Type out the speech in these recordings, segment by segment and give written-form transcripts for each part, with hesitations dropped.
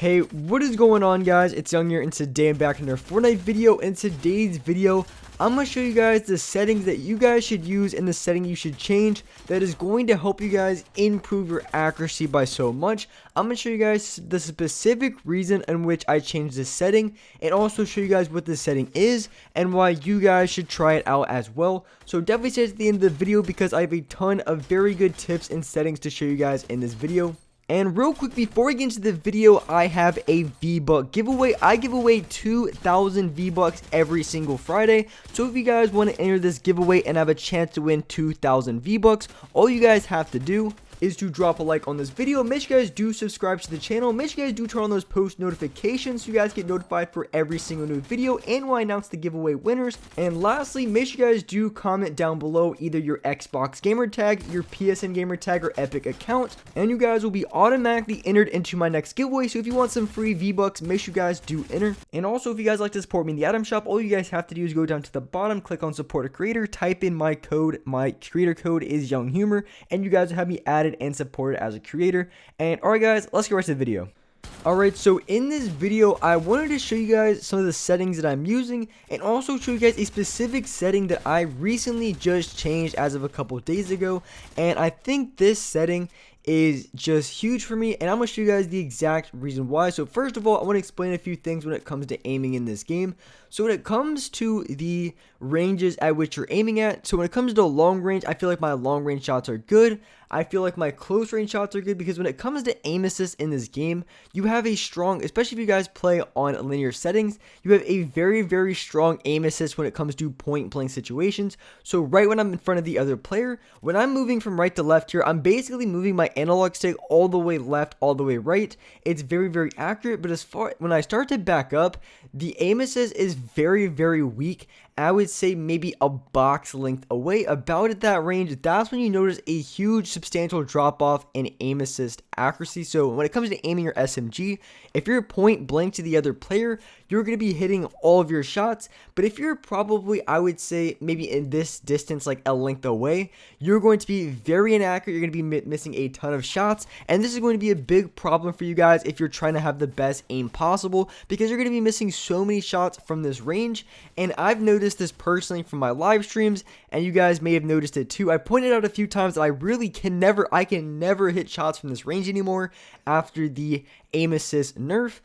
Hey, what is going on, guys? It's Young here, and today I'm back in another Fortnite video. In today's video, I'm going to show you guys the settings that you guys should use and the setting you should change that is going to help you guys improve your accuracy by so much. I'm going to show you guys the specific reason in which I changed this setting, and also show you guys what this setting is and why you guys should try it out as well. So definitely stay at the end of the video because I have a ton of very good tips and settings to show you guys in this video. And real quick, before we get into the video, I have a V-Buck giveaway. I give away 2,000 V-Bucks every single Friday. So if you guys want to enter this giveaway and have a chance to win 2,000 V-Bucks, all you guys have to do is to drop a like on this video. Make sure you guys do subscribe to the channel. Make sure you guys do turn on those post notifications so you guys get notified for every single new video and when I announce the giveaway winners. And lastly, make sure you guys do comment down below either your Xbox gamer tag, your PSN gamer tag, or Epic account, and you guys will be automatically entered into my next giveaway. So if you want some free V-Bucks, make sure you guys do enter. And also, if you guys like to support me in the item shop, all you guys have to do is go down to the bottom, click on support a creator, type in my code. My creator code is Young Humor, and you guys will have me added and supported as a creator. And alright guys, let's get right to the video. Alright, so in this video, I wanted to show you guys some of the settings that I'm using, and also show you guys a specific setting that I recently just changed as of a couple of days ago. And I think this setting is just huge for me, and I'm going to show you guys the exact reason why. So first of all, I want to explain a few things when it comes to aiming in this game. So when it comes to the ranges at which you're aiming at, so when it comes to long range, I feel like my long range shots are good. I feel like my close range shots are good because when it comes to aim assist in this game, you have a strong, especially if you guys play on linear settings, you have a very strong aim assist when it comes to point blank situations. So right when I'm in front of the other player, when I'm moving from right to left here, I'm basically moving my analog stick all the way left, all the way right. It's very accurate, but as far when I start to back up, the aim assist is very weak. I would say maybe a box length away, about at that range. That's when you notice a huge substantial drop off in aim assist accuracy. So when it comes to aiming your SMG, if you're point blank to the other player, you're going to be hitting all of your shots. But if you're probably, I would say maybe in this distance, like a length away, you're going to be very inaccurate. You're going to be missing a ton of shots, and this is going to be a big problem for you guys if you're trying to have the best aim possible, because you're going to be missing so many shots from this range. And I've noticed this personally from my live streams, and you guys may have noticed it too. I pointed out a few times that I really can never hit shots from this range anymore after the aim assist nerf.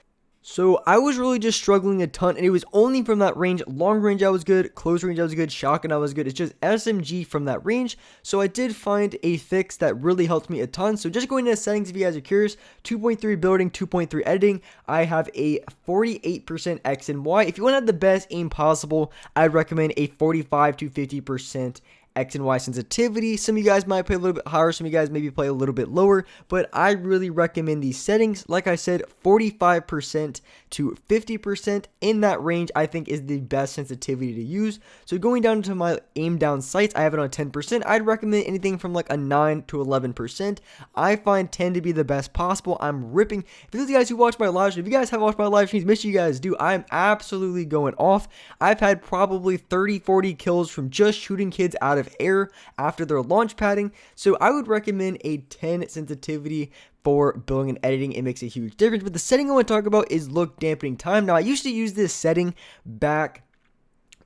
So I was really just struggling a ton, and it was only from that range. Long range I was good, close range I was good, shotgun I was good. It's just SMG from that range. So I did find a fix that really helped me a ton. So just going into settings, if you guys are curious, 2.3 building, 2.3 editing, I have a 48% X and Y. If you want to have the best aim possible, I'd recommend a 45 to 50% X and Y sensitivity. Some of you guys might play a little bit higher, some of you guys maybe play a little bit lower, but I really recommend these settings. Like I said, 45% to 50% in that range I think is the best sensitivity to use. So going down to my aim down sights, I have it on 10%. I'd recommend anything from like a 9 to 11%. I find 10 to be the best possible. I'm ripping. If those guys who watch my live stream, if you guys have watched my live streams, make sure you guys do. I'm absolutely going off. I've had probably 30-40 kills from just shooting kids out of air after their launch padding. So I would recommend a 10 sensitivity for building and editing. It makes a huge difference. But the setting I want to talk about is look dampening time. Now I used to use this setting back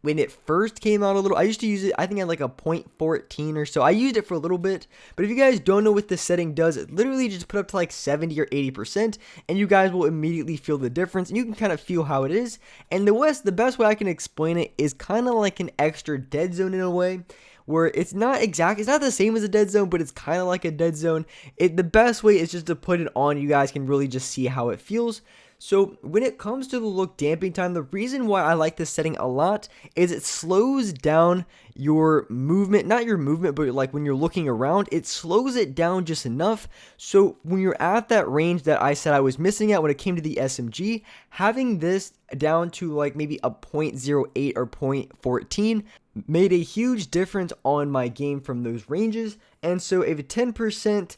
when it first came out a little. I used to use it, I think at like a 0.14 or so. I used it for a little bit, but if you guys don't know what this setting does, it literally just put up to like 70 or 80%, and you guys will immediately feel the difference, and you can kind of feel how it is. And the best way I can explain it is kind of like an extra dead zone in a way, where it's not the same as a dead zone, but it's kind of like a dead zone. The best way is just to put it on. You guys can really just see how it feels. So when it comes to the look damping time, the reason why I like this setting a lot is it slows down your movement, not your movement, but like when you're looking around, it slows it down just enough. So when you're at that range that I said I was missing at when it came to the SMG, having this down to like maybe a 0.08 or 0.14 made a huge difference on my game from those ranges. And so I have a 10%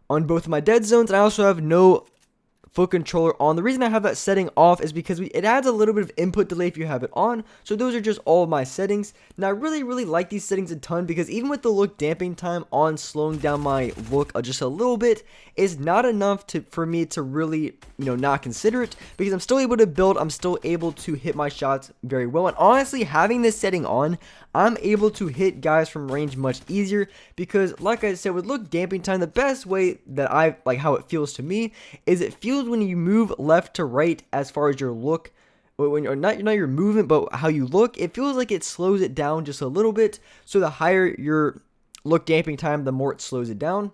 on both of my dead zones, and I also have no foot controller on. The reason I have that setting off is because it adds a little bit of input delay if you have it on. So those are just all of my settings. Now I really like these settings a ton, because even with the look damping time on slowing down my look just a little bit is not enough for me to really, not consider it, because I'm still able to build, I'm still able to hit my shots very well. And honestly, having this setting on, I'm able to hit guys from range much easier, because like I said, with look damping time, the best way that I like how it feels to me is it feels when you move left to right as far as your look. When you're not your movement, but how you look, it feels like it slows it down just a little bit. So the higher your look damping time, the more it slows it down.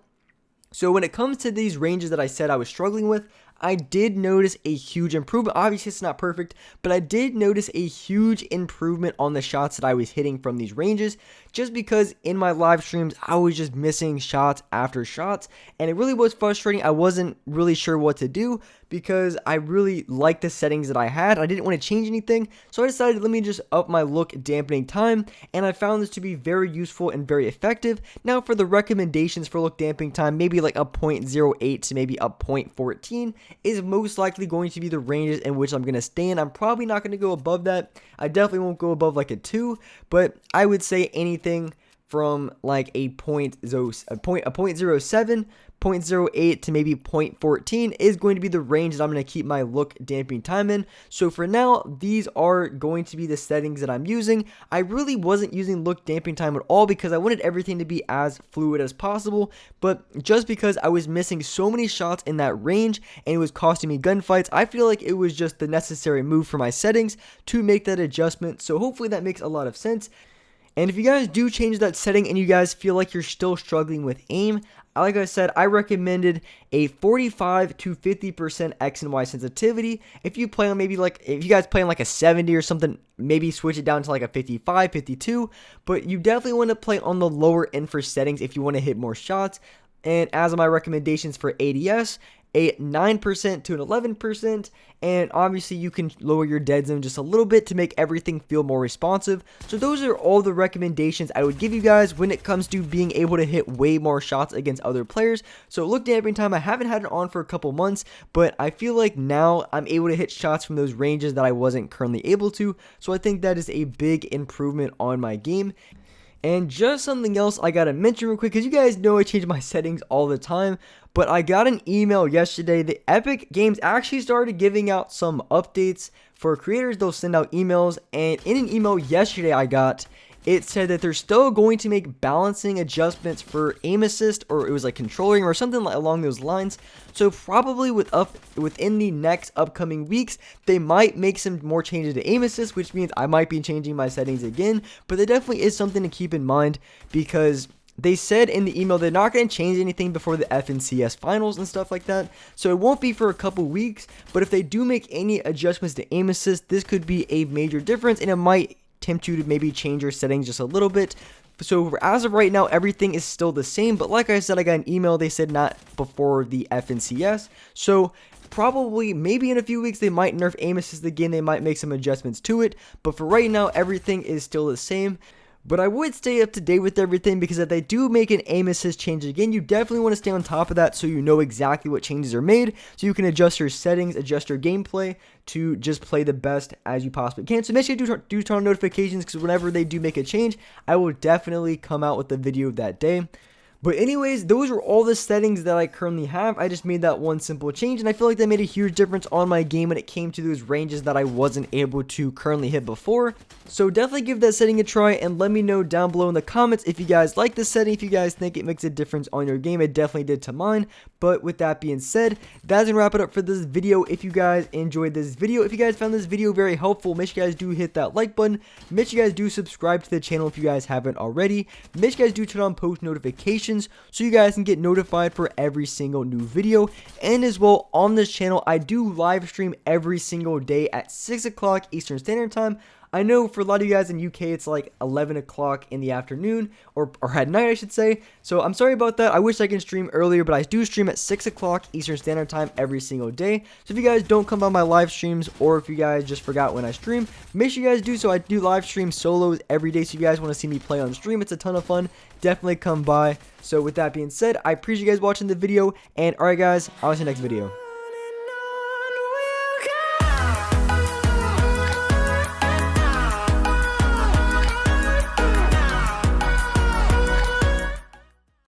So when it comes to these ranges that I said I was struggling with, I did notice a huge improvement. Obviously, it's not perfect, but I did notice a huge improvement on the shots that I was hitting from these ranges, just because in my live streams, I was just missing shots after shots, and it really was frustrating. I wasn't really sure what to do, because I really liked the settings that I had. I didn't want to change anything, so I decided, let me just up my look dampening time, and I found this to be very useful and very effective. Now, for the recommendations for look damping time, maybe like a 0.08 to maybe a 0.14 is most likely going to be the ranges in which I'm going to stay in. I'm probably not going to go above that. I definitely won't go above like a 2, but I would say anything from like a 0.07, 0.08 to maybe 0.14 is going to be the range that I'm going to keep my look damping time in. So for now, these are going to be the settings that I'm using. I really wasn't using look damping time at all, because I wanted everything to be as fluid as possible, but just because I was missing so many shots in that range and it was costing me gunfights, I feel like it was just the necessary move for my settings to make that adjustment. So hopefully that makes a lot of sense. And if you guys do change that setting and you guys feel like you're still struggling with aim, like I said, I recommended a 45 to 50% X and Y sensitivity. If you play on if you guys play on like a 70 or something, maybe switch it down to like a 55, 52. But you definitely want to play on the lower end for settings if you want to hit more shots. And as of my recommendations for ADS, a 9% to an 11%, and obviously you can lower your dead zone just a little bit to make everything feel more responsive. So those are all the recommendations I would give you guys when it comes to being able to hit way more shots against other players. So look damping time, I haven't had it on for a couple months, but I feel like now I'm able to hit shots from those ranges that I wasn't currently able to. So I think that is a big improvement on my game. And just something else I gotta mention real quick, because you guys know I change my settings all the time, but I got an email yesterday. The Epic Games actually started giving out some updates for creators. They'll send out emails, and in an email yesterday I got, it said that they're still going to make balancing adjustments for aim assist, or it was like controlling or something along those lines. So probably within the next upcoming weeks, they might make some more changes to aim assist, which means I might be changing my settings again. But there definitely is something to keep in mind, because they said in the email they're not going to change anything before the FNCS finals and stuff like that. So it won't be for a couple weeks, but if they do make any adjustments to aim assist, this could be a major difference, and it might tempt you to maybe change your settings just a little bit. So as of right now, everything is still the same, but like I said, I got an email, they said not before the FNCS. So probably maybe in a few weeks they might nerf aim assist again, they might make some adjustments to it, but for right now everything is still the same. But I would stay up to date with everything, because if they do make an aim assist change again, you definitely want to stay on top of that so you know exactly what changes are made, so you can adjust your settings, adjust your gameplay to just play the best as you possibly can. So make sure you do turn on notifications, because whenever they do make a change, I will definitely come out with the video that day. But anyways, those are all the settings that I currently have. I just made that one simple change, and I feel like that made a huge difference on my game when it came to those ranges that I wasn't able to currently hit before. So definitely give that setting a try, and let me know down below in the comments if you guys like this setting, if you guys think it makes a difference on your game. It definitely did to mine. But with that being said, that's gonna wrap it up for this video. If you guys enjoyed this video, if you guys found this video very helpful, make sure you guys do hit that like button. Make sure you guys do subscribe to the channel if you guys haven't already. Make sure you guys do turn on post notifications so you guys can get notified for every single new video. And as well, on this channel, I do live stream every single day at 6 o'clock Eastern Standard Time. I know for a lot of you guys in UK, it's like 11 o'clock in the afternoon, or at night, I should say. So I'm sorry about that. I wish I could stream earlier, but I do stream at 6 o'clock Eastern Standard Time every single day. So if you guys don't come on my live streams, or if you guys just forgot when I stream, make sure you guys do so. I do live stream solos every day, so if you guys want to see me play on stream, it's a ton of fun. Definitely come by. So with that being said, I appreciate you guys watching the video, and alright guys, I'll see you next video.